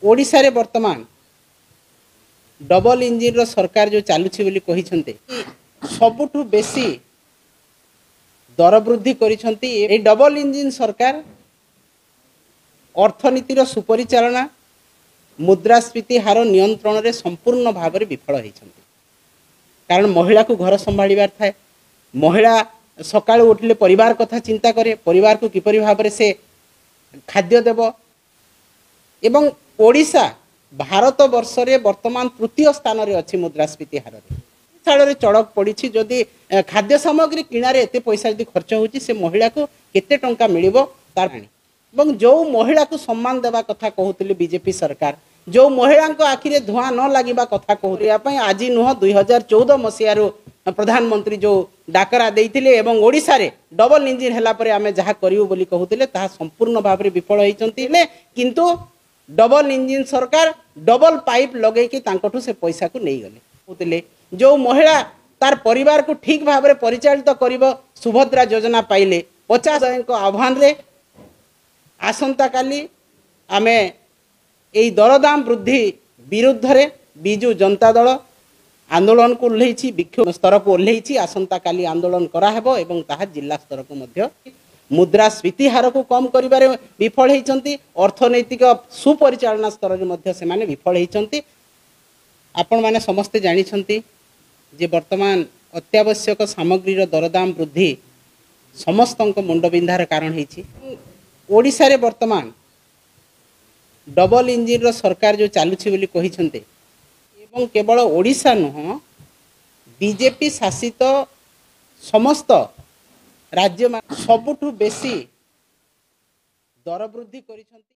ओडिशा रे वर्तमान double engine रो सरकार जो चालुछि बोली कहिसंते सबुठु बेसी दर वृद्धि करिसंती। ए डबल इंजिन सरकार अर्थनीतिर सुपरिचालना मुद्रास्फीति हार नियंत्रण रे संपूर्ण भाव में विफल होइछंती। कारण महिला को घर संभाळिबार थाए, महिला सकाळ उठले परिवार कथा चिंता करे, परिवार को किपरि भाव से खाद्य देव। एवं ओडिशा भारत वर्ष रे वर्तमान तृतीय स्थान रे अछि मुद्रास्फीति हार रे। साल रे चढ़क पड़ी जदि खाद्य सामग्री किणारे एते पैसा यदि खर्च होउची से महिला को केते टंका मिलिबो तार एवं जो महिला को सम्मान देवा कथा कहउतले बीजेपी सरकार, जो महिला को आखिरे धुआं न लागिबा कथा कहउया आज नुह 2014 मसीह प्रधानमंत्री जो डाकरा देइथिले एवं ओडिशा रे डबल इंजिन हला परे आमे जहा करियो बोली कहउतले ताहा संपूर्ण भाव रे विफल होइचंती। किंतु डबल इंजिन सरकार डबल पाइप लगे कि तांकठु से पैसा को नहीं गले कहउतले। जो महिला तार परिवार को ठीक भाव में परिचालित करिबो सुभद्रा योजना पाइले 50 को आह्वान रे आसंता काली आमे एई दरदाम वृद्धि विरुद्ध रे बिजु जनता दल आंदोलन को ओह्लैछि, विक्षोभ स्तर को ओह्लैछि। आसंता काली आंदोलन करा हेबो एवं ताहा जिला स्तर को मध्य मुद्रास्फीति हार को कम करिबारे विफल होइचंती। अर्थनैतिक सुपरिचालना स्तर रे मध्य से माने विफल होइचंती। आपण माने समस्ते जानिछंती जे वर्तमान अत्यावश्यक सामग्री रो दरदाम वृद्धि समस्तक मुंडबिंधार कारण होइछि। ओडिशा रे वर्तमान डबल इंजिन रो सरकार जो चालुछि बोली कहिसंते एवं केवल ओडिशा नुह बीजेपी शासित समस्त राज्य सबुठु बेसी दर वृद्धि करिसंती।